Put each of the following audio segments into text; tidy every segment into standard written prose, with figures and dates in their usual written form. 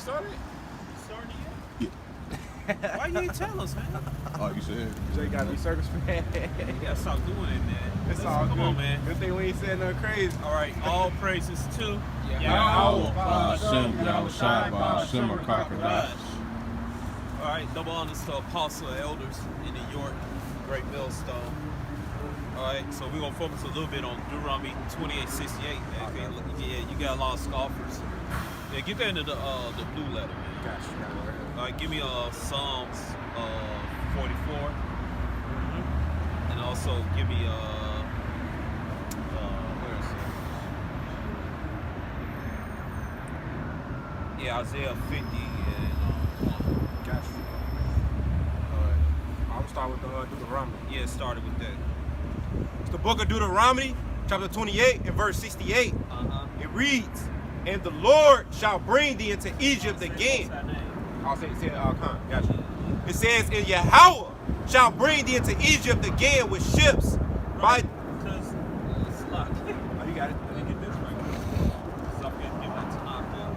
started? Starting Yeah. yet? Why you ain't tell us, man? Oh, you said. Jay got to be service man. You gotta stop doing it, man. It's all Come good. on, man. Good thing we ain't saying nothing crazy. All right, all praises to Yahweh, Ba'ashem, Yahushai, Ba'ashem, Crocodile. All right, double honors to apostle elders in New York, Great Millstone. All right, so we're gonna focus a little bit on Deuteronomy 28:68. Man. Yeah, you got a lot of scoffers. Yeah, get that into the blue letter, man. Gotcha. All right, give me Psalms 44, and also give me where is it? Yeah, Isaiah 50 and 1. Gotcha. All right. I'm gonna start with the Deuteronomy. Yeah, it started with that. It's the book of Deuteronomy, chapter 28 and verse 68. It reads, "And the Lord shall bring thee into Egypt again." I'll say Khan. Gotcha. It says, "And Yahweh shall bring thee into Egypt again with ships." By Because it's locked. oh, you got it. Let me get this right. So I'm gonna give that to knock out.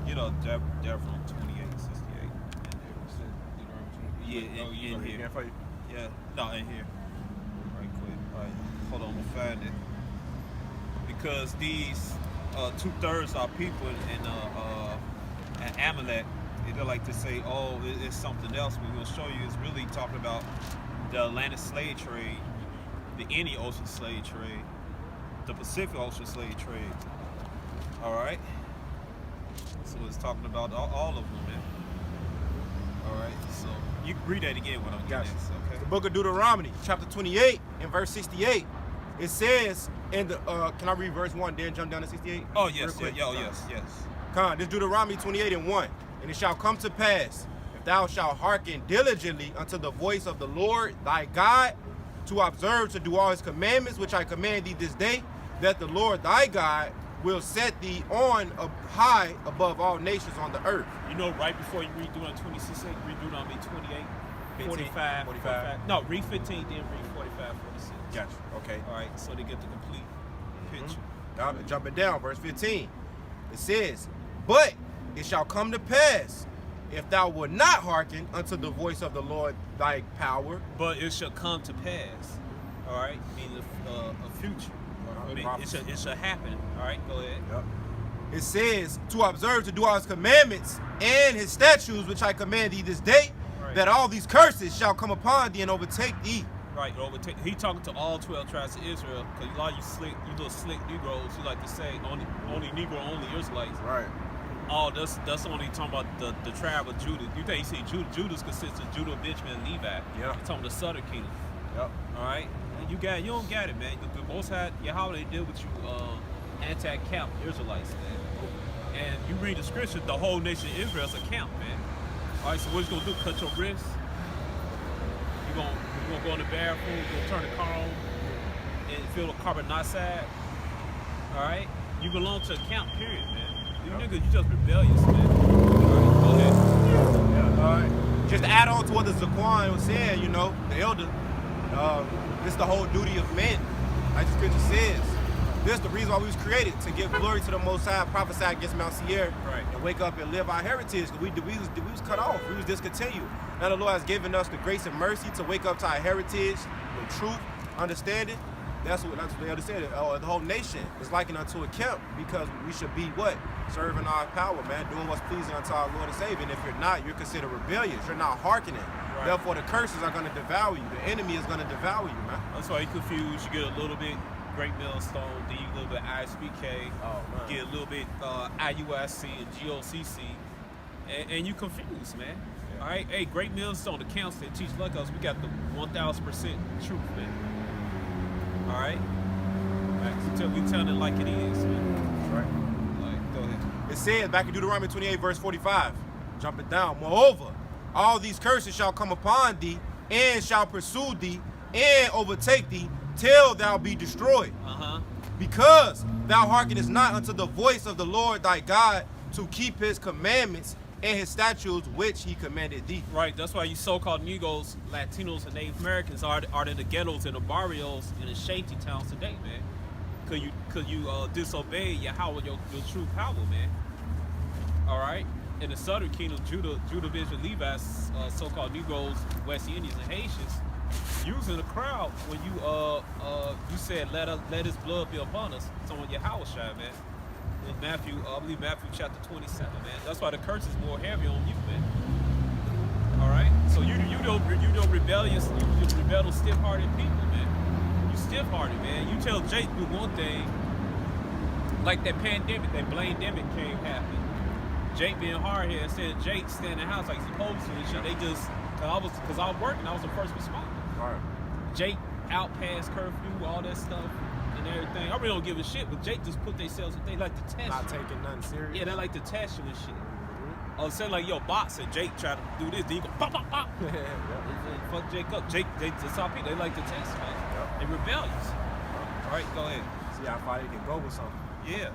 Get up there from 28:68. Yeah, in here. Yeah, no, in here. Right quick. All right, hold on, we'll find it. Because these 2/3 are people in Amalek, they like to say, oh, it's something else. But we'll show you it's really talking about the Atlantic slave trade, the Indian Ocean slave trade, the Pacific Ocean slave trade. All right. So it's talking about all of them, man. All right. So you can read that again when I'm getting this, okay? The book of Deuteronomy, chapter 28 and verse 68. It says, "And the can I read verse 1 then jump down to 68? Oh yes, yes. Come on, this is Deuteronomy 28 and 1. "And it shall come to pass, if thou shalt hearken diligently unto the voice of the Lord thy God, to observe to do all his commandments which I command thee this day, that the Lord thy God will set thee on up high above all nations on the earth." You know, right before you read Deuteronomy 26, read Deuteronomy 28, 45, 45. No, read 15, then read 45, 46. Gotcha. Okay. All right, so they get the complete picture. Jumping down, verse 15. It says, "But it shall come to pass, if thou wilt not hearken unto the voice of the Lord thy power." But it shall come to pass. All right, meaning a future. I mean, it shall happen. All right, go ahead. Yep. It says, "To observe to do all his commandments and his statutes which I command thee this day, Right. that all these curses shall come upon thee and overtake thee." Right, he talking to all 12 tribes of Israel, because a lot of you little slick Negroes, you like to say only Negro, only Israelites. Right. Oh, that's only talking about the tribe of Judah. You think you see Judah's consists of Judah, Benjamin, and Levi. Yeah. It's talking the southern kingdom. Yep. All right, and you don't got it, man. The Most High Yahweh deal with you anti-camp Israelites, man. And you read the scripture, the whole nation of Israel is a camp, man. All right, so what you gonna do? Cut your wrist? You gonna go in the bathroom? You gonna turn the car on and fill the carbon monoxide? All right, you belong to a camp, period, man. You niggas, you just rebellious, man. All right, go ahead. Yeah, all right. Just to add on to what the Zaquan was saying, the elder, this is the whole duty of men, like the scripture says. This is the reason why we was created, to give glory to the Most High, prophesy against Mount Seir, Right. and wake up and live our heritage. We was cut off. We was discontinued. Now the Lord has given us the grace and mercy to wake up to our heritage with truth, understanding. That's what the elder said. The whole nation is likened unto a camp, because we should be what? Serving our power, man, doing what's pleasing unto our Lord and Savior. And if you're not, you're considered rebellious. You're not hearkening. Right. Therefore, the curses are going to devour you. The enemy is going to devour you, man. That's why you confused. You get a little bit Great Millstone, then you get a little bit ISBK, Oh, man. get a little bit IUIC and GOCC, and you confused, man. Yeah. All right, hey, Great Millstone, the council that teach like us, we got the 1000% truth, man. All right, we telling it like it is, man. Right. Like, go ahead. It says back in Deuteronomy 28, verse 45, jumping down, "Moreover, all these curses shall come upon thee, and shall pursue thee, and overtake thee, till thou be destroyed. Because thou hearkenest not unto the voice of the Lord thy God, to keep his commandments and his statutes which he commanded thee." Right, that's why you so-called Negroes, Latinos, and Native Americans are in the ghettos and the barrios and the shanty towns today, man. cause you disobey Yahweh, your true power, man. All right. In the southern kingdom, Judah, Benjamin, Levites, so-called Negroes, West Indians, and Haitians, using the crowd when you said let his blood be upon us. It's on Yahweh Shai, man. In Matthew, I believe Matthew chapter 27, man. That's why the curse is more heavy on you, man. All right. So you don't rebellious, you rebellious, stiff-hearted people, man. You stiff-hearted, man. You tell Jake do one thing, like that pandemic, that blandemic came happen. Jake being hard here said Jake stay in the house like he's supposed to and shit. They just, cause I was working, I was the first responder. Right. Jake out past curfew, all that stuff and everything. I really don't give a shit, but Jake just put themselves, they like to test Not you. taking nothing serious. Yeah, they like to test you and shit. Or say like, yo, box and Jake try to do this, then you go pop, pop, pop. And fuck Jake up. Jake, that's how people, they like to test, man. They rebellious. All right, go ahead. See how far they can go with something. Yeah.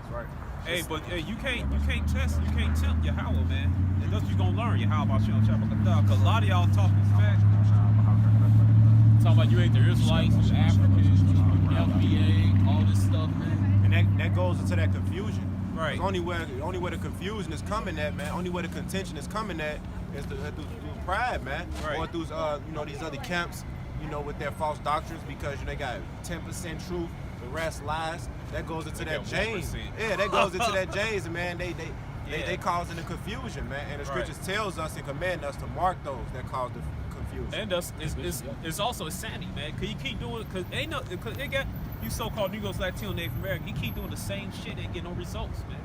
That's right. Hey, but you can't test, you can't tempt Yahweh, man. And that's what you gonna learn Yahweh about you on chapter cause a lot of y'all talking smack. Talking about you ain't the Israelites, you Africans, FBA, all this stuff, man. And that goes into that confusion. Right. Only where the confusion is coming at, man. Only where the contention is coming at is through pride, man. Right. Or through these other camps, with their false doctrines because they got 10% truth, the rest lies. That goes into that James. Yeah, that goes into that James, man. They causing the confusion, man. And the scriptures tells us and command us to mark those that cause the confusion. And it's also insanity, man. Cause you keep doing, cause they got you so-called Negroes, Latino, Native American. You keep doing the same shit and get no results, man.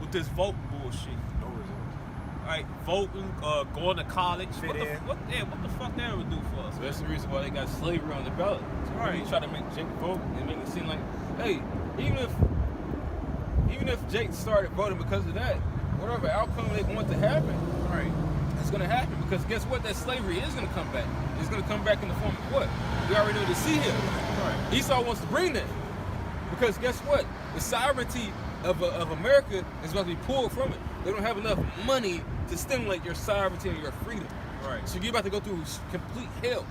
With this voting bullshit. No results. All right, voting, going to college. What the fuck that ever do for us? That's the reason why they got slavery on the ballot. Right. They try to make Jake vote and make it seem like, hey, even if Jake started voting because of that, whatever outcome they want to happen, Right. it's going to happen. Because guess what? That slavery is going to come back. It's going to come back in the form of what? We already know the sea here. Right. Esau wants to bring that. Because guess what? The sovereignty of America is about to be pulled from it. They don't have enough money to stimulate your sovereignty and your freedom. Right. So you're about to go through complete hell.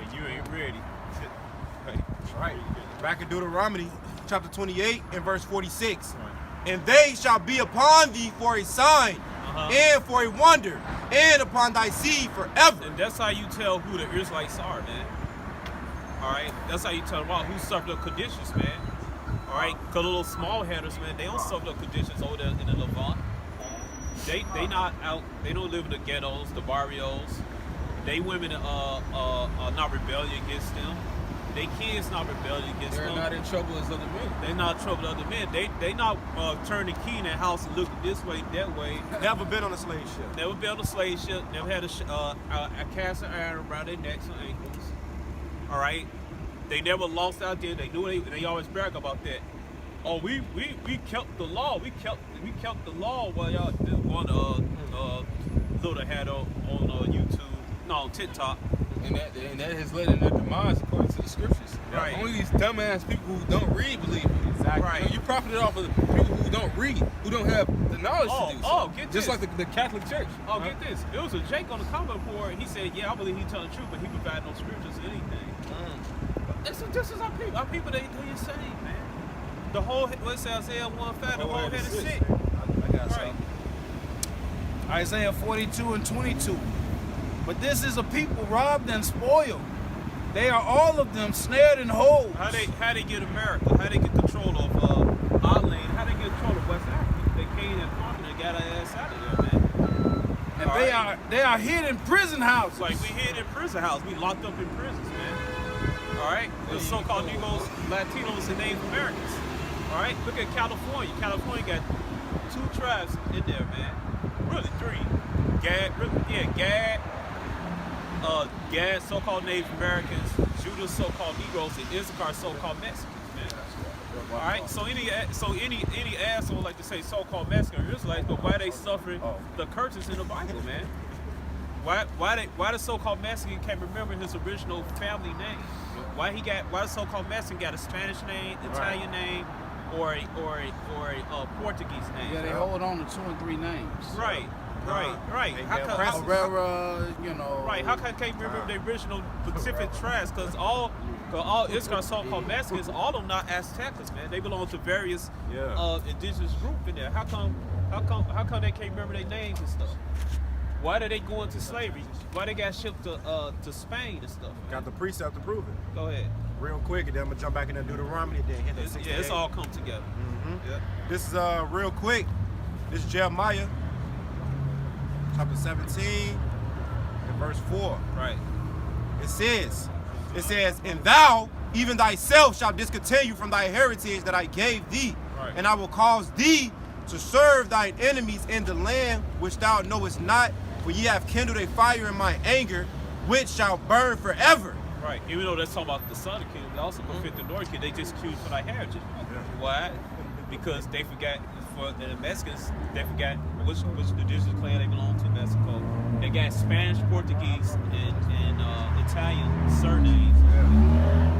And you ain't ready. Right. Back in Deuteronomy, chapter 28 and verse 46. And they shall be upon thee for a sign and for a wonder, and upon thy seed forever. And that's how you tell who the Israelites are, man. All right, that's how you tell them who suffered the conditions, man. All right, cause little small headers, man, they don't suffer the conditions over there in the Levant. They not out. They don't live in the ghettos, the barrios. They women are not rebelling against them. They kids not rebelling against them. They're not in trouble as other men. They not in trouble with other men. They not turning the key in their house and looking this way, that way. Never been on a slave ship. Never been on a slave ship. Never had a cast of iron around their necks and ankles. All right. They never lost out there. They knew they always brag about that. Oh, we kept the law. We kept the law. While y'all this one Luda had on YouTube, no, on TikTok. And that has led in their demise according to the scriptures. Right. Only these dumbass people who don't read believe it. Exactly. Right. You profited off of the people who don't read, who don't have the knowledge to do so. Get Just this. like the Catholic Church. Oh, get this. It was a Jake on the comment board, and he said, yeah, I believe he telling the truth, but he provided no scriptures or anything. This is our people. Our people, they insane, man. The whole, what's Isaiah 1:5, the whole head is sick. I got Right. something. Isaiah 42 and 22. But this is a people robbed and spoiled. They are all of them snared in holes. How they get America? How they get control of our land? How they get control of West Africa? They came and conquered and got our ass out of there, man. And they are hid in prison houses. Like we hid in prison house. We locked up in prisons, man. All right? The so-called Negroes, Latinos, and Native Americans. All right? Look at California. California got 2 tribes in there, man. Really 3. Gad, so-called Native Americans, Judah, so-called Negroes, and Issachar, so-called Mexicans, man. All right. So any asshole like to say so-called Mexican or Israelites, but why they suffering the curses in the Bible, man? Why the so-called Mexican can't remember his original family name? Why the so-called Mexican got a Spanish name, Italian name, or a Portuguese name? Yeah, they hold on to 2 and 3 names. Right. Herrera, Right, how come I can't remember the original Pacific tribes? Because all Cause all Israel so-called Mexicans, all of them not Aztecas, man. They belong to various indigenous groups in there. How come they can't remember their names and stuff? Why did they go into slavery? Why they got shipped to Spain and stuff? Got the precept to prove it. Go ahead. Real quick, and then I'm gonna jump back in the Deuteronomy and then hit that 68. Yeah, it's all come together. Yeah. This is real quick. This is Jeremiah, chapter 17, and verse 4. Right. It says, and thou, even thyself, shalt discontinue from thy heritage that I gave thee, Right. and I will cause thee to serve thine enemies in the land which thou knowest not, for ye have kindled a fire in my anger, which shall burn forever. Right. Even though that's talking about the southern kingdom, they also go fit the northern kingdom. They just choose for their heritage. Why? Because they forgot, for the Mexicans, they forgot which indigenous clan they belong to. Mexico. They got Spanish, Portuguese, and Italian surnames.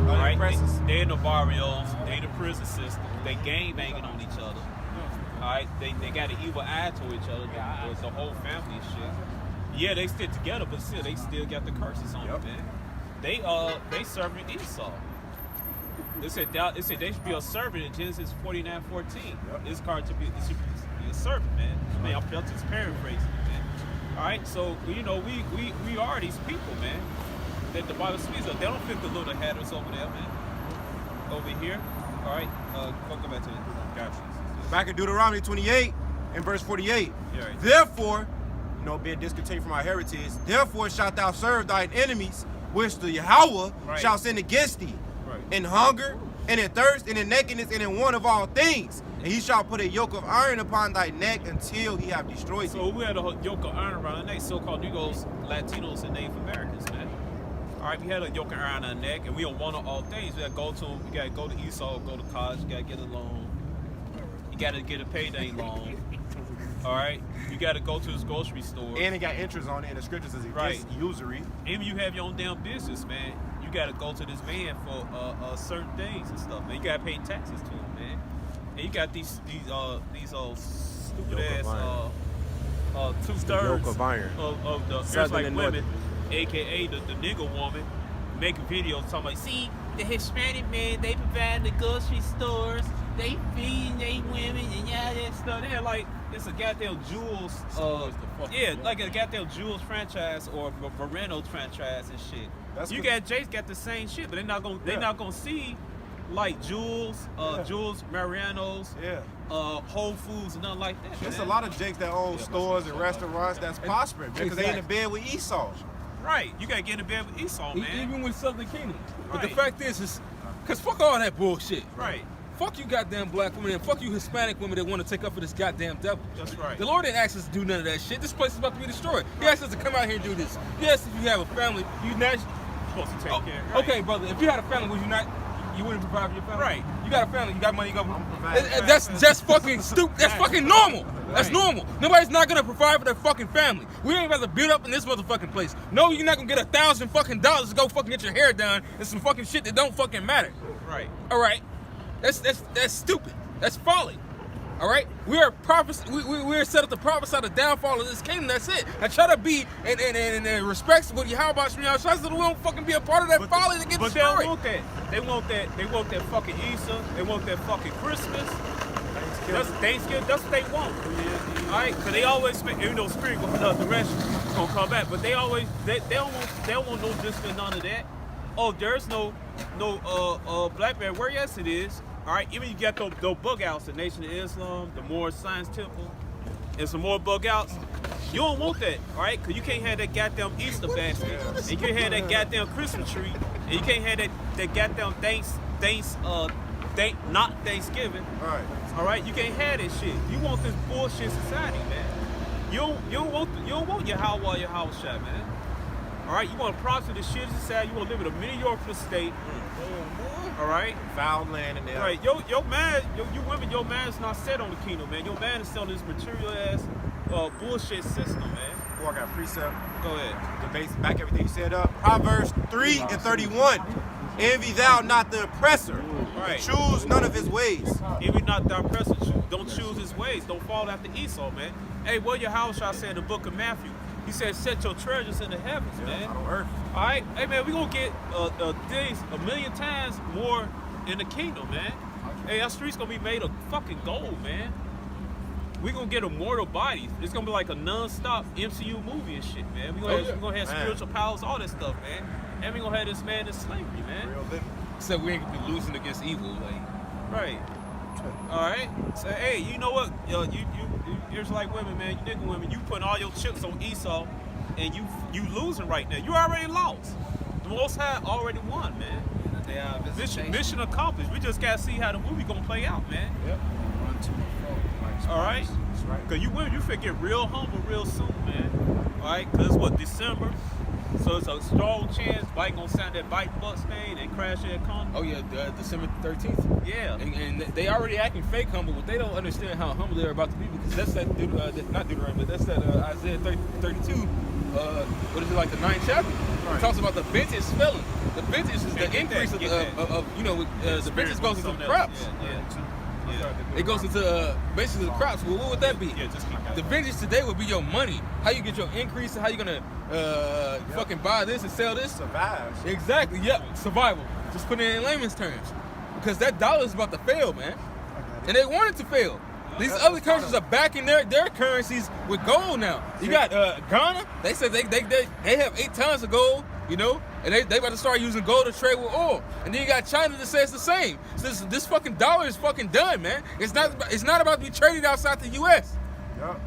All right. They in the barrios. They in the prison system. They gang banging on each other. All right. They got an evil eye to each other. It's the whole family and shit. Yeah, they stick together, but still, they still got the curses on them, man. They serving Esau. They said they should be a servant in Genesis 49:14. This card should be a servant, man. I mean, I'm just paraphrasing, man. All right, so we are these people, man. That the Bible speaks of. They don't fit the little hatters over there, man. Over here. All right, go back to it. Gotcha. Back in Deuteronomy 28 and verse 48. Yeah, right. Therefore, being discontinued from our heritage, therefore shalt thou serve thine enemies, which the Yahweh shall send against thee, in hunger, and in thirst, and in nakedness, and in want of all things. And he shall put a yoke of iron upon thy neck until he have destroyed thee. So we had a yoke of iron around our neck, so-called Negroes, Latinos, and Native Americans, man. All right, we had a yoke of iron on our neck, and we don't want all things. We gotta go to Esau, go to college, you gotta get a loan. You gotta get a payday loan. All right, you gotta go to this grocery store. And it got interest on it, and the scriptures is against usury. Even you have your own damn business, man. You gotta go to this man for certain things and stuff, man. You gotta pay taxes to him, man. And you got these stupid ass 2/3 of the Israelite women, aka the nigger woman, making videos talking like, see, the Hispanic man, they provide the grocery stores, they feeding they women and all that stuff. They're like, it's a goddamn Jules, like a goddamn Jules franchise or a Renault franchise and shit. Jace got the same shit, but they're not gonna see like Jules, Jules Mariano's, Whole Foods and nothing like that. There's a lot of Jakes that own stores and restaurants that's prospering because they in the bed with Esau. Right, you gotta get in the bed with Esau, man. Even with Southern Kingdom. But the fact is, cause fuck all that bullshit. Right. Fuck you goddamn black women and fuck you Hispanic women that want to take up for this goddamn devil. That's right. The Lord didn't ask us to do none of that shit. This place is about to be destroyed. He asked us to come out here and do this. Yes, if you have a family, you're supposed to take care. Right. Okay, brother, if you had a family, would you not? You wouldn't provide for your family? Right. You got a family, you got money, you got that's just fucking stupid. That's fucking normal. That's normal. Nobody's not gonna provide for their fucking family. We ain't about to build up in this motherfucking place. No, you're not gonna get $1,000 fucking dollars to go fucking get your hair done and some fucking shit that don't fucking matter. Right. All right. That's stupid. That's folly. All right. We are we're set up to prophesy the downfall of this kingdom. That's it. I try to be and respects with you. How about me? So we don't fucking be a part of that folly that gets destroyed. But they don't want that. They want that fucking Easter. They want that fucking Christmas. That's Thanksgiving. That's what they want. All right. Cause they always make, even though spirit the rest is gonna come back, but they don't want no discipline, none of that. Oh, there's no Blackberry. Where yes it is. All right, even you got those bug outs, the Nation of Islam, the Moorish Science Temple, and some more bug outs. You don't want that, all right? Because you can't have that goddamn Easter basket, and you can't have that goddamn Christmas tree, and you can't have that goddamn not Thanksgiving. All right, you can't have that shit. You want this bullshit society, man. You don't want your Howard, your house shot, man. All right, you want to prosper the shit society. You want to live in a mediocre state. All right, foul land in there. Right, your man, you women, your man's not set on the kingdom, man. Your man is still on this material ass bullshit system, man. Oh, I got a precept. Go ahead. To base back everything you said up. Proverbs 3:31. Envy thou not the oppressor. Right. Choose none of his ways. Envy not the oppressor. Don't choose his ways. Don't fall after Esau, man. Hey, what your house shall say in the book of Matthew? He said, set your treasures in the heavens, man. On earth. All right, hey man, we gonna get things a million times more in the kingdom, man. Hey, our streets gonna be made of fucking gold, man. We gonna get immortal bodies. It's gonna be like a non-stop MCU movie and shit, man. We gonna have spiritual powers, all that stuff, man. And we gonna have this man in slavery, man. Real living. So we ain't gonna be losing against evil, like. Right. All right. So hey, you know what? You it's like women, man. You nigga women. You putting all your chips on Esau, and you losing right now. You already lost. The Most High already won, man. Mission accomplished. We just gotta see how the movie gonna play out, man. Yep. Run to the front. All right. That's right. Cause you women, you finna get real humble real soon, man. All right. Cause it's what, December. So it's a strong chance Biden gonna sign that Biden Bucks thing and crash that economy. Oh yeah, December 13th. Yeah. And they already acting fake humble, but they don't understand how humble they're about to be because that's that not Deuteronomy, but that's that Isaiah 32. What is it, like the 9th chapter? Right. It talks about the vintage spelling. The vintage is the increase that. of the vintage goes into the crops. Yeah. It goes into basically the crops. Well, what would that be? Yeah, just keep The vintage today would be your money. How you get your increase? How you gonna fucking buy this and sell this? Survives. Exactly. Yep. Survival. Just put it in layman's terms, because that dollar is about to fail, man, and they want it to fail. These other countries are backing their currencies with gold now. You got Ghana. They said they have 8 tons of gold, you know, and they about to start using gold to trade with oil. And then you got China that says the same. So this fucking dollar is fucking done, man. It's not about to be traded outside the U.S. Yep.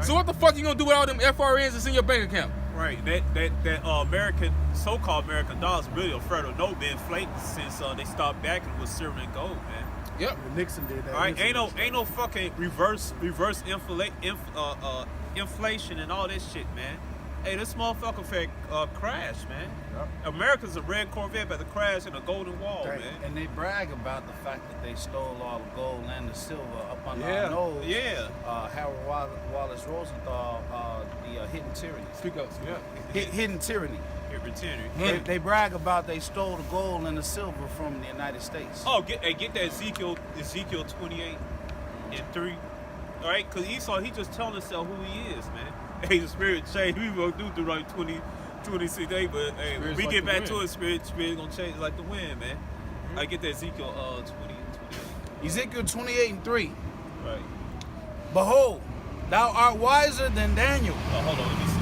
So what the fuck you gonna do with all them FRNs that's in your bank account? Right. That American, so-called American dollar is really a federal note been inflated since they stopped backing with silver and gold, man. Yep. Nixon did that. All right, ain't no fucking reverse inflation and all this shit, man. Hey, this motherfucker crash, man. Yep. America's a red Corvette about to crash in a golden wall, Right. man. And they brag about the fact that they stole all the gold and the silver up under Yeah. our nose. Yeah. Harold Wallace Rosenthal, the hidden tyranny. Speak up. Yeah. Hidden tyranny. Every They brag about they stole the gold and the silver from the United States. Oh, get that Ezekiel 28 and 3. All right, because Esau, he just telling himself who he is, man. Hey, the spirit change. We gonna do through like 26 days, but hey, when we like get the back to wind. it, spirit gonna change like the wind, man. I get that Ezekiel 20 and 28. Ezekiel 28 and 3. Right. Behold, thou art wiser than Daniel. Oh, hold on, let me see.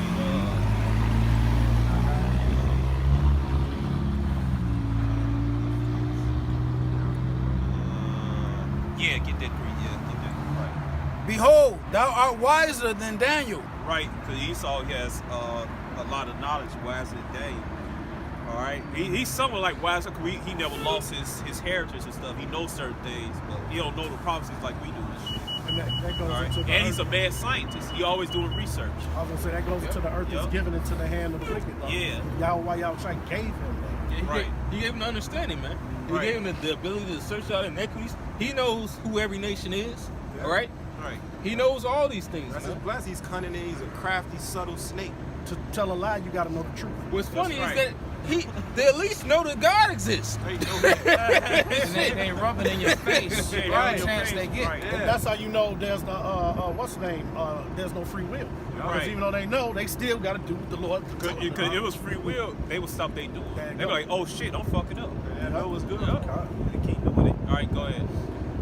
Yeah, get that 3. Yeah, get that. Right. Behold, thou art wiser than Daniel. Right, because Esau has a lot of knowledge, wiser than Daniel. All right, he's somewhat like wiser because he never lost his heritage and stuff. He knows certain things, but he don't know the prophecies like we do and shit. And that goes All right, into the and earth. he's a mad scientist. He always doing research. I was gonna say that goes into the earth Yep. is given into the hand of the wicked. Though. Yeah. Yahweh Yahushua gave him that. Yeah, Right. He gave him the understanding, man. He Right. gave him the ability to search out inequities. He knows who every nation is. Yeah. All right. Right. He knows all these things, That's his man. bless. He's cunning and he's a crafty, subtle snake. To tell a lie, you got to know the truth. What's funny right. is that they at least know that God exists. And they rub it in your face every Right. chance they get. Right. And that's how you know there's the what's the name? There's no free will. Because Right. even though they know, they still got to do what the Lord. Because it was free will, they would stop they doing. There you They be go. like, oh shit, don't fuck it up. And that was good. They keep doing it. All right, go ahead.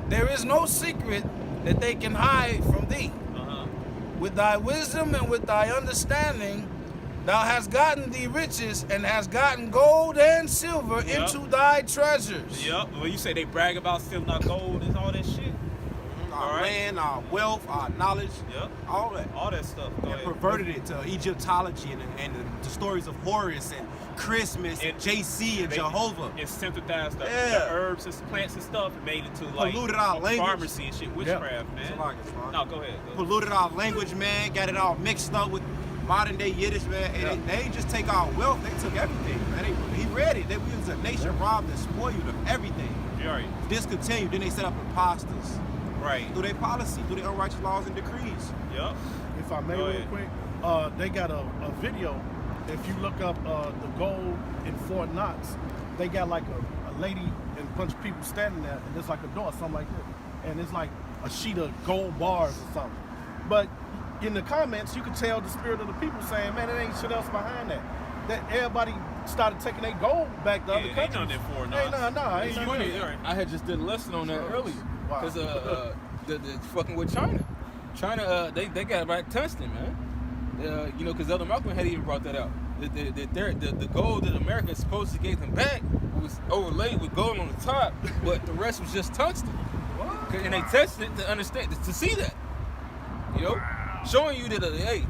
There is no secret that they can hide from thee. Uh-huh. With thy wisdom and with thy understanding, thou hast gotten thee riches and hast gotten gold and silver Yep. into thy treasures. Yep. When you say they brag about stealing our gold and all that shit. Our All right. land, our wealth, our knowledge, Yep. all that. All that stuff. Go And ahead. perverted it to Egyptology and the stories of Horus and Christmas and JC and They- Jehovah. It synthesized the Yeah. herbs and plants and stuff and made it to like Polluted our language. pharmacy and shit, witchcraft, man. Somebody can find. No, go ahead. Polluted our language, man. Got it all mixed up with modern day Yiddish, man. And they ain't just take our wealth; they took everything, man. He read it. That we was a nation robbed and spoiled of everything. You're right. Discontinued. Then they set up imposters Right. through their policy, through their unrighteous laws and decrees. Yep. If I may, Go real ahead. quick, they got a video. If you look up the gold in Fort Knox, they got like a lady and a bunch of people standing there, and there's like a door, something like this, and it's like a sheet of gold bars or something. But in the comments, you could tell the spirit of the people saying, man, there ain't shit else behind that. That everybody started taking their gold back to other ain't countries. none there for it, Ain't none, nah. Ain't You none ain't- there. I had just did a lesson on that earlier. Wow. Because the fucking with China. China, they got back tungsten, man. You know, because Elder Malcolm had even brought that out. The gold that America supposed to give them back was overlaid with gold on the top, but the rest was just tungsten. And they tested it to understand, to see that. You know, showing you that, hey,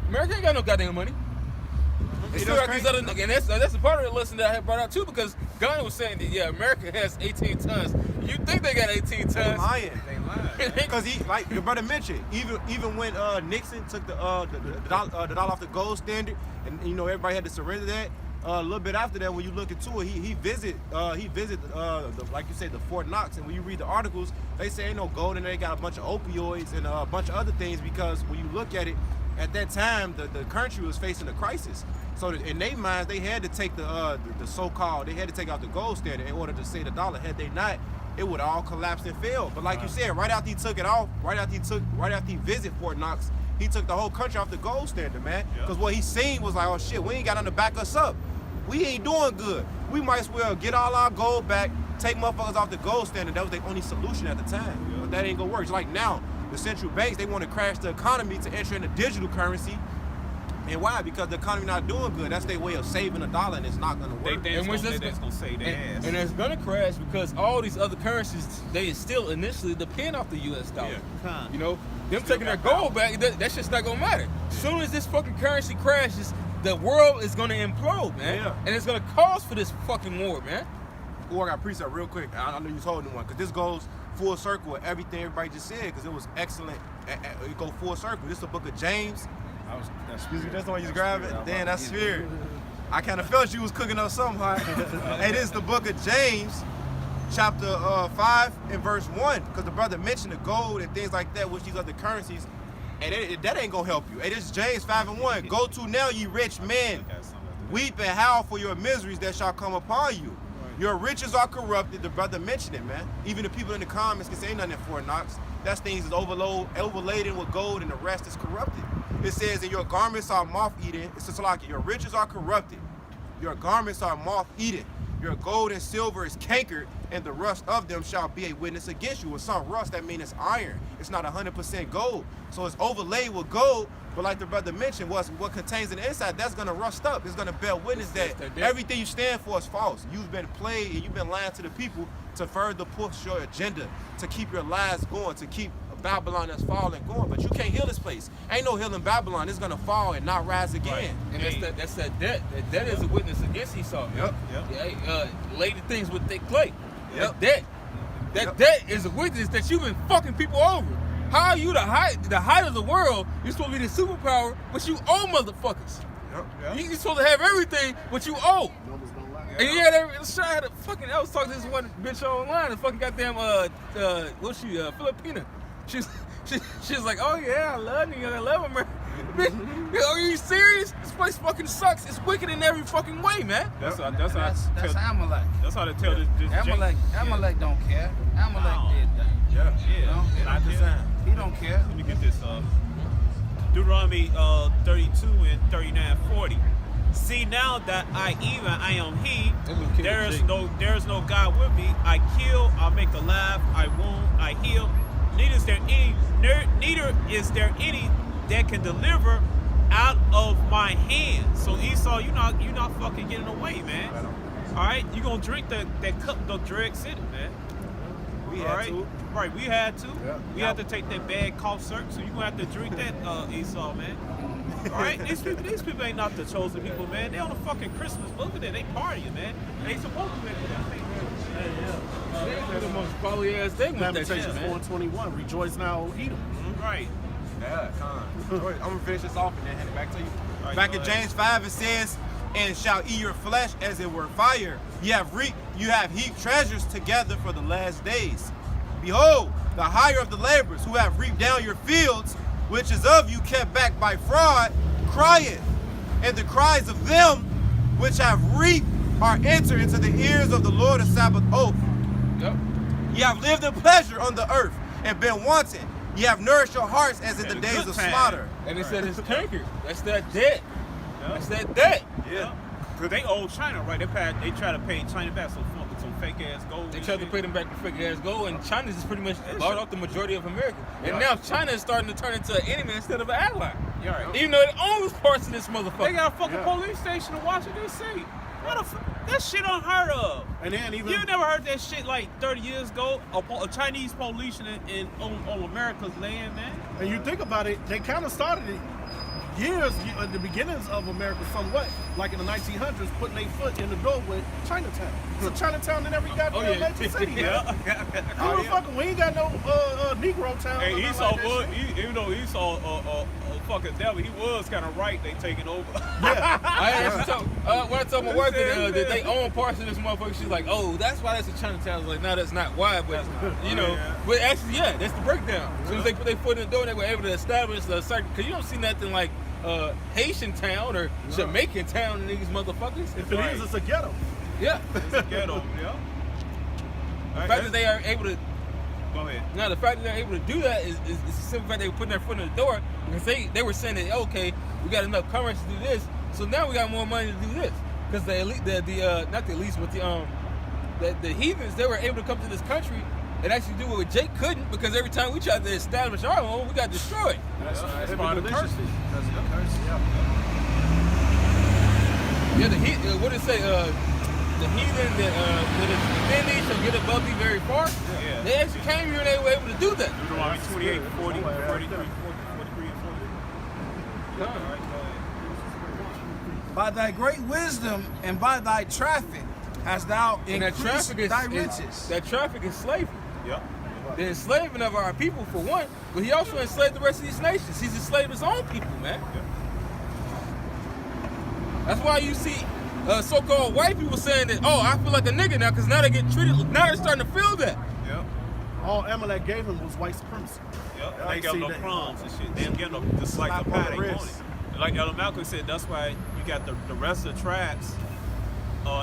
America ain't got no goddamn money. They still got these other, and that's a part of the lesson that I had brought out too, because Ghana was saying that, yeah, America has 18 tons. You think they got 18 tons? They lying. They lying. Because he, like your brother mentioned, even when Nixon took the dollar off the gold standard, and you know everybody had to surrender that. A little bit after that, when you look into it, he visited like you said, the Fort Knox, and when you read the articles, they say ain't no gold in there. They got a bunch of opioids and a bunch of other things, because when you look at it, at that time the country was facing a crisis. So in their minds, they had to take the so-called, they had to take out the gold standard in order to save the dollar. Had they not, it would all collapse and fail. But like you said, right after he took it off, right after he visited Fort Knox, he took the whole country off the gold standard, man. Because what he seen was like, oh shit, we ain't got nothing to back us up. We ain't doing good. We might as well get all our gold back, take motherfuckers off the gold standard. That was their only solution at the time. But that ain't gonna work. It's like now, the central banks, they want to crash the economy to enter into digital currency. And why? Because the economy not doing good. That's their way of saving a dollar, and it's not gonna work. That's gonna save their ass. And it's gonna crash because all these other currencies, they still initially depend off the U.S. dollar. Yeah. You know, them taking their gold back, that shit's not gonna matter. As soon as this fucking currency crashes, the world is gonna implode, man. Yeah. And it's gonna cause for this fucking war, man. I got precept real quick. I know you're holding one, because this goes full circle with everything everybody just said, because it was excellent. It go full circle. This is the book of James. That's the one you grabbing? Damn, that's spirit. I kind of felt you was cooking up something hot. It is the book of James, chapter 5 and verse 1, because the brother mentioned the gold and things like that, which these other currencies, and that ain't gonna help you. It is James 5 and 1. Go to now, ye rich men, weep and howl for your miseries that shall come upon you. Your riches are corrupted. The brother mentioned it, man. Even the people in the comments can say nothing in Fort Knox. That's things is overladen with gold, and the rest is corrupted. It says, and your garments are moth-eaten. It's just like your riches are corrupted. Your garments are moth-eaten. Your gold and silver is cankered, and the rust of them shall be a witness against you. With some rust, that means it's iron. It's not 100% gold. So it's overlaid with gold, but like the brother mentioned, what contains in the inside, that's gonna rust up. It's gonna bear witness that everything you stand for is false. You've been played and you've been lying to the people to further push your agenda, to keep your lies going, to keep Babylon that's falling going. But you can't heal this place. Ain't no healing Babylon. It's gonna fall and not rise again. Right. And that's that debt. That debt is a witness against Esau. Yep. Yeah, later things would take place. Yep. That debt is a witness that you've been fucking people over. How are you the height of the world? You're supposed to be the superpower, but you owe motherfuckers. Yep. You're supposed to have everything, but you oe. Numbers don't lie. And yeah, I was talking to this one bitch online, the fucking goddamn what's she, Filipina. She's like, oh yeah, I love you, I love America. Bitch, are you serious? This place fucking sucks. It's wicked in every fucking way, man. That's Amalek. That's how they tell this. Amalek don't care. Amalek did that. Yeah. Not the same. He don't care. Let me get this Deuteronomy 32 and 39:40. See now that I am he. There is no God with me. I kill, I make alive, I wound, I heal. Neither is there any that can deliver out of my hand. So Esau, you're not fucking getting away, man. All right, you gonna drink that cup of Drag City, man. We had to. Right, we had to. Yeah. We had to take that bad cough syrup, so you're gonna have to drink that, Esau, man. All right, these people ain't not the chosen people, man. They on a fucking Christmas. Look at that, they partying, man. They supposed to be doing that thing, man. They're the most quality ass thing with that shit, Lamentations man. 4:21. Rejoice now, O Edom. Right. Yeah, I'm gonna finish this off and then hand it back to you. Right, Back go in ahead. James 5, it says, and shall eat your flesh as it were fire. You have heaped treasures together for the last days. Behold, the hire of the laborers who have reaped down your fields, which is of you kept back by fraud, crieth. And the cries of them which have reaped are entered into the ears of the Lord of Sabbath oath. Yep. Ye have lived in pleasure on the earth and been wanting, Ye have nourished your hearts as in the Had a days good of time. slaughter. And it said it's cankered. That's that debt. That's that debt. Yeah. Cause they owe China, right? They try to pay China back some fake ass gold. They and tried to shit. pay them back to fake ass gold, and China's just pretty much bought off the majority of America. And now China is starting to turn into an enemy instead of an ally. Yeah, right. Even though it owns parts of this motherfucker. They got a fucking police station in Washington D.C. What the fuck? That shit unheard of. And then even You never heard that shit like 30 years ago? A Chinese police on America's land, man. And you think about it, they kind of started it years, the beginnings of America somewhat, like in the 1900s, putting their foot in the door with Chinatown. It's a Chinatown in every goddamn major city. Motherfucker, we ain't got no Negro town. Hey, or nothing Esau like that was, shit. even though Esau a fucking devil, he was kind of right. They taking over. I actually when I told my wife that they own parts of this motherfucker, she's like, "Oh, that's why that's a Chinatown." I was like, "No, that's not why." But you know, but actually, yeah, that's the breakdown. As soon as they put their foot in the door, they were able to establish a certain. Because you don't see nothing like Haitian town or Jamaican town in these motherfuckers. If it is, it's a ghetto. Yeah. It's a ghetto, yeah. The fact that they are able to. Go ahead. Now the fact that they're able to do that is the simple fact they were putting their foot in the door because they were saying that okay, we got enough currency to do this, so now we got more money to do this because the elite, not the elites, but the heathens, they were able to come to this country and actually do what Jake couldn't because every time we tried to establish our own, we got destroyed. That's part of the curse. That's the curse, yeah. Yeah, what did it say? The heathen that is shall get above thee very far. Yeah. They actually came here and they were able to do that. Deuteronomy 28, 40, 33, 43, and 40. All right, go ahead. By thy great wisdom and by thy traffic hast thou And that increased traffic is thy riches. that traffic is slavery. Yep. The enslaving of our people for one, but he also enslaved the rest of these nations. He's enslaved his own people, man. That's why you see so-called white people saying that, oh, I feel like a nigga now because now they get treated, now they're starting to feel that. Yep. All Amalek gave him was white supremacy. Yep. I They got see no that. crumbs and shit. They don't get no just like Slap the on pie the they wrist. wanted. Like Elder Malcolm said, that's why you got the rest of the tribes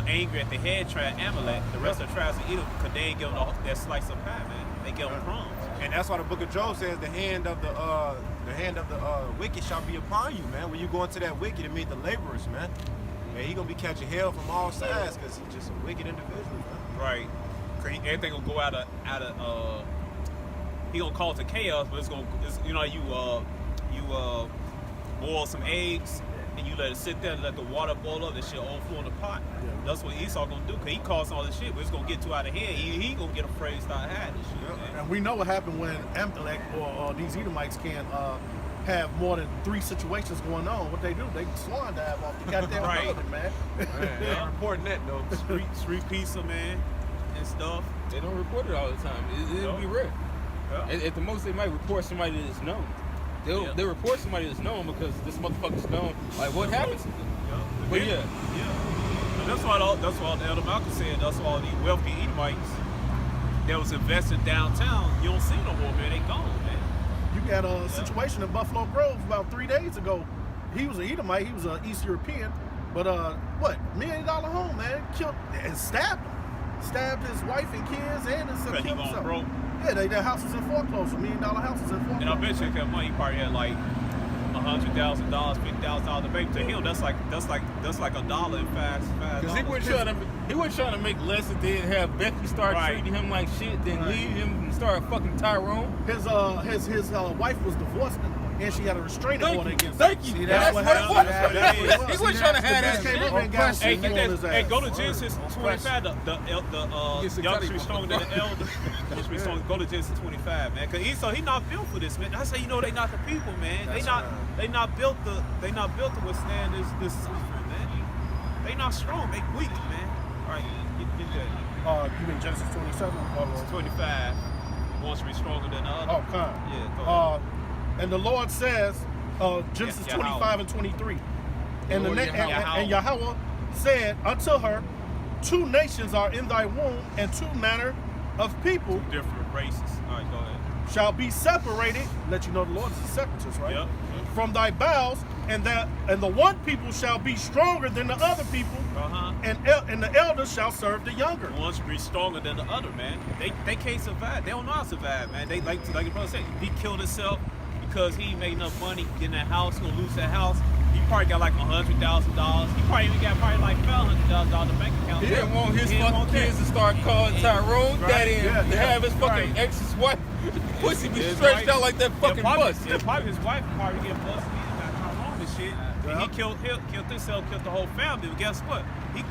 angry at the head tribe Amalek. The rest of the tribes of Edom because they ain't give them that slice of pie, man. They give them crumbs. And that's why the book of Job says the hand of the wicked shall be upon you, man. When you go into that wicked, it means the laborers, man. Man, he gonna be catching hell from all sides because he's just a wicked individual, man. Right. Cause everything gonna go out of he gonna cause it chaos, but it's you know you boil some eggs and you let it sit there and let the water boil up, that shit overflow in the pot. Yeah. That's what Esau gonna do, cause he caused all this shit, but it's gonna get too out of hand. He gonna get afraid, start hiding this shit. Man. And we know what happened when Amalek or these Edomites can have more than 3 situations going on. What they do, they swan dive off the goddamn Right. building, man. They ain't reporting that though. Street pizza, man, and stuff. They don't report it all the time. It'll be rare. Yeah. At the most, they might report somebody that's known. They'll report somebody that's known because this motherfucker's known. Like, what happens to them? But yeah. And that's why the Elder Malcolm said. That's why all these wealthy Edomites that was invested downtown, you don't see no more, man. They gone, man. You got a situation in Buffalo Grove about 3 days ago. He was an Edomite, he was an East European, but $1 million home, man, killed and stabbed him. Stabbed his wife and kids and his Because he killed gone himself. broke. Yeah, their house was in foreclosure, $1 million houses in foreclosure. And I bet you if that money, he probably had like $100,000, $50,000 to make. To him, that's like a dollar in five. Because he wasn't trying to make less and then have Becky start Right. treating him like shit, then leave him and start fucking Tyrone. His wife was divorced and she had a restraining order against him. Thank you. See, That's what it was. That is. He wasn't trying to have that Came shit. up and got Hey, some get on his that. Hey, ass. go to Genesis 25. The younger should be stronger than the elder. Should be stronger. Go to Genesis 25, man. Cause Esau, he not built for this, man. I say, they not the people, man. They not built to withstand this suffering, man. They not strong. They weak, man. All right, get that. You mean Genesis 27? 25. One should be stronger than the other. Oh, kind. Yeah, go ahead. And the Lord says, Genesis Yahweh. 25 and 23. And Lord and Yahweh said unto her, 2 nations are in thy womb, and 2 manner of people Different races. All right, go ahead. shall be separated. Let you know the Lord is a separatist, right? Yep. From thy bowels, and the one people shall be stronger than the other people, and the elders shall serve the younger. One should be stronger than the other, man. They can't survive. They don't know how to survive, man. They like your brother said, he killed himself because he ain't made enough money getting that house. He gonna lose that house. He probably got like $100,000. He probably even got like $500,000 in the bank account. He didn't want his fucking kids to start calling Tyrone daddy and to have his fucking ex's wife pussy be stretched out like that fucking bus. Yeah, probably his wife probably get busted. He got Tyrone and shit. And he killed himself, killed the whole family. But guess what? He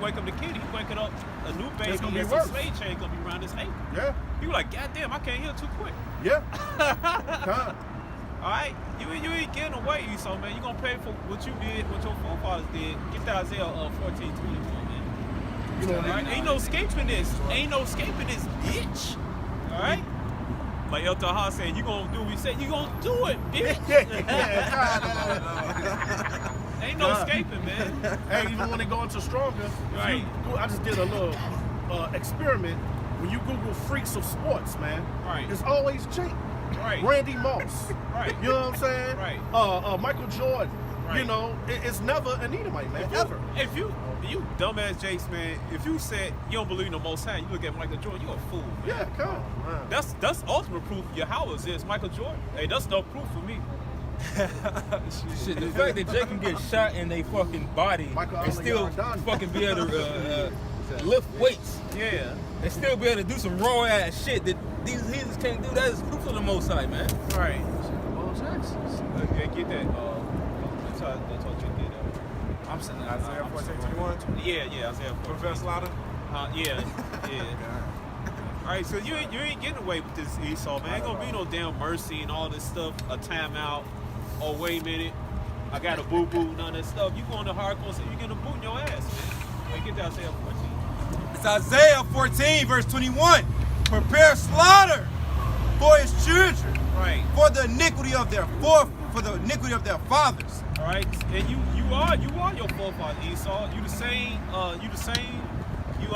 wake up the kid. He waking up a new baby. Gonna be some slave chain gonna be around his ankle. Yeah. He was like, God damn, I can't heal too quick. Yeah. All right, you ain't getting away, Esau, man. You gonna pay for what you did, what your forefathers did. Get that Isaiah 14:21, man. You know, right? Ain't no escaping this. Ain't no escaping this, bitch. All right. Like El Taha said, you gonna do what we said. You gonna do it, bitch. Ain't no escaping, man. Hey, even when they go into stronger, Right. I just did a little experiment. When you Google freaks of sports, man, Right. it's always Jake. Right. Randy Moss. Right. You know what I'm saying? Right. Michael Jordan. Right. You know, it's never an Edomite, man. Ever. If you dumbass Jakes, man, if you said you don't believe in the Most High, you look at Michael Jordan, you a fool, man. Yeah, come on. That's ultimate proof Yahweh is Michael Jordan. Hey, that's no proof for me. Shit, the fact that Jay can get shot in their fucking body Michael and still Jordan. fucking be able to lift weights Yeah. and still be able to do some raw ass shit that these heathens can't do, that is proof of the Most High, man. Right. Yeah, get that. That's how you get that. I'm saying Isaiah 14:21. Yeah, Isaiah 14. Professor Lauder. Yeah. All right, so you ain't getting away with this, Esau, man. Ain't gonna be no damn mercy and all this stuff. A timeout. Oh, wait a minute. I got a boo-boo, none of that stuff. You going to hardcore, so you getting a boot in your ass, man. Hey, get that Isaiah 14. It's Isaiah 14, verse 21. Prepare slaughter for his children, Right. for the iniquity of their iniquity of their fathers. All right, and you are your forefather, Esau. You the same. You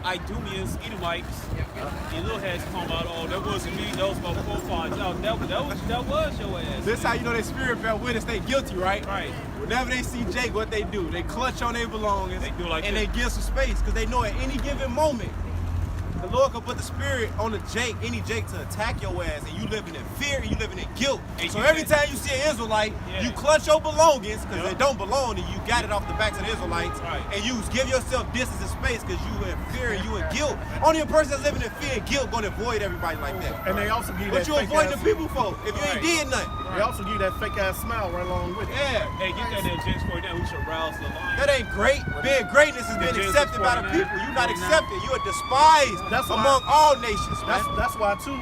Idumeans, Edomites. Your little heads come out. Oh, that wasn't me. That was my forefathers. No, that was your ass. This how you know their spirit felt witness. They guilty, right? Right. Whenever they see Jake, what they do? They clutch on their belongings. They do like and this. they give some space because they know at any given moment the Lord can put the spirit on the Jake, any Jake, to attack your ass, and you living in fear and you living in guilt. Hey, so you every said- time you see an Israelite, Yeah. you clutch your belongings because Yep. they don't belong to you. You got it off the backs of the Israelites, Right. and you give yourself distance and space because you in fear and you in guilt. Only a person that's living in fear and guilt gonna avoid everybody like that. And they also give you What that you fake avoiding ass, the people for if you Right. ain't did nothing? They also give you that fake ass smile right along with it. Yeah. Hey, get that there, James 49. We should rouse the lion. That ain't great. Being greatness is being Genesis accepted by the 49, people. You're not 49. accepted. You are despised That's why- among all nations, man. That's why too.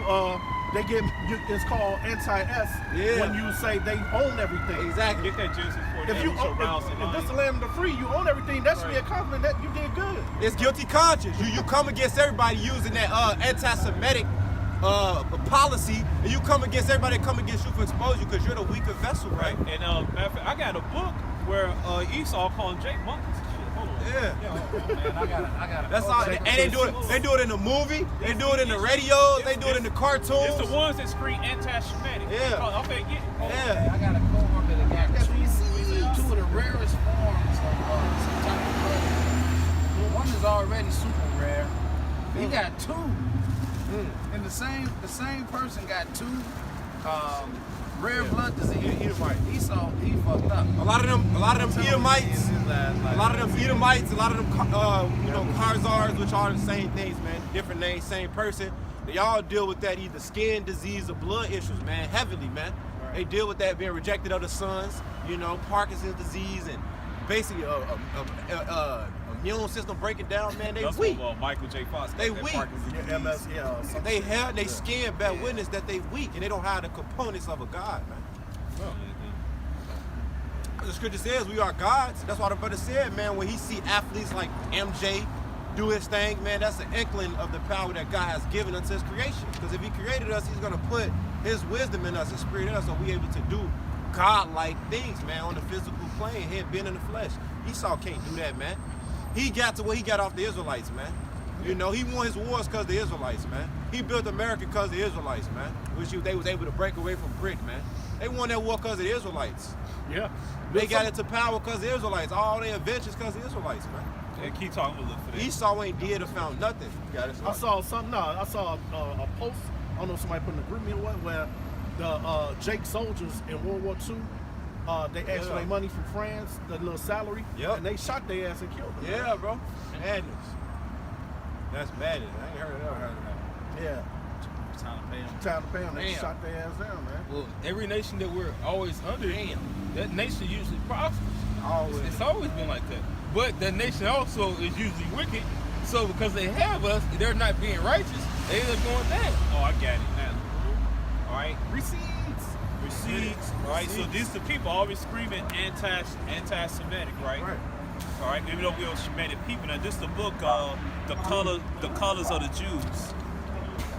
They get it's called anti-S Yeah. when you say they own everything. Exactly. Get that Genesis 49. If you we should rouse the if lion. this is the land of the free, you own everything. That should be a compliment that you did good. It's guilty conscience. You come against everybody using that anti-Semitic policy, and you come against everybody that come against you for exposure because you're the weaker vessel, right? And matter of fact, I got a book where Esau calling Jake monkeys and shit. Hold on. Yeah. I got That's all. And they do it. They do it in the movie. They do it in the radio. They do it in the cartoons. It's the ones that scream anti-Semitic. Yeah. Okay, get it. Yeah. I got a coworker that got two of the rarest forms of some type of blood. One is already super rare. He got two. And the same person got two rare blood disease. Esau, he fucked up. A lot of them Edomites. A lot of them Edomites, a lot of them, Khazars, which are the same things, man. Different names, same person. They all deal with that either skin disease or blood issues, man, heavily, man. Right. They deal with that being rejected of the sons, Parkinson's disease and basically immune system breaking down, man. They That's weak. what, Michael J. Fox. They weak. MS, They skin bear witness that they weak and they don't have the components of a God, man. The scripture says we are gods. That's why the brother said, man, when he see athletes like MJ do his thing, man, that's an inkling of the power that God has given unto his creation. Because if he created us, he's going to put his wisdom in us, his spirit in us, so we're able to do God-like things, man, on the physical plane, here being in the flesh. Esau can't do that, man. He got to where he got off the Israelites, man. He won his wars because of the Israelites, man. He built America because of the Israelites, man. Which they was able to break away from Britain, man. They won that war because of the Israelites. Yeah. They got into power because of the Israelites. All their adventures because of the Israelites, man. Yeah, keep talking a little for that. Esau ain't did or found nothing. I saw something. No, I saw a post. I don't know if somebody put in the group me or what, where the Jake soldiers in World War II, they asked for their money from France, the little salary, and they shot their ass and killed them. Yeah, bro. Madness. That's madness. I ain't heard of that. Yeah. Time to pay them. Time to pay them. They Damn. shot their ass down, man. Well, every nation that we're always under, that nation usually prospers. Always. It's always been like that. But that nation also is usually wicked. So because they have us, they're not being righteous. They end up going down. Oh, I got it now. All right. Receipts. All right. So these the people always screaming anti-Semitic, right? Right. All right. Even though we're Semitic people, now this is the book, the colors of the Jews.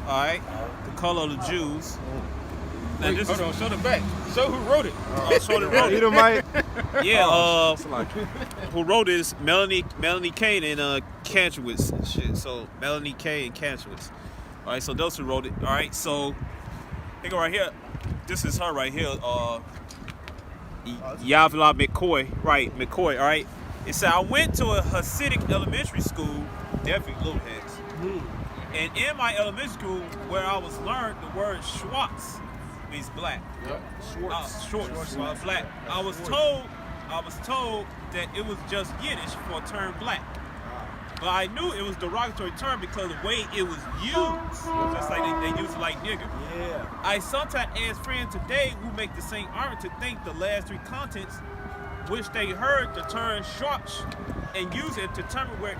All right. The color of the Jews. Now Wait, this hold is on, show the back. Show who wrote it. show the road. Edomite. Yeah, who wrote this? Melanie Kane and Kantrowitz and shit. So Melanie Kane and Kantrowitz. All right, so those who wrote it. All right, so they go right here. This is her right here. Yavla McCoy. Right, McCoy. All right. It said I went to a Hasidic elementary school, definitely little heads. And in my elementary school, where I was learned the word Schwartz means black. Schwartz, black. I was told that it was just Yiddish for a term black. But I knew it was a derogatory term because of the way it was used. Just like they use it like nigger. Yeah. I sometimes ask friends today who make the same argument to think the last three contents, which they heard the term Schwartz and use it to determine where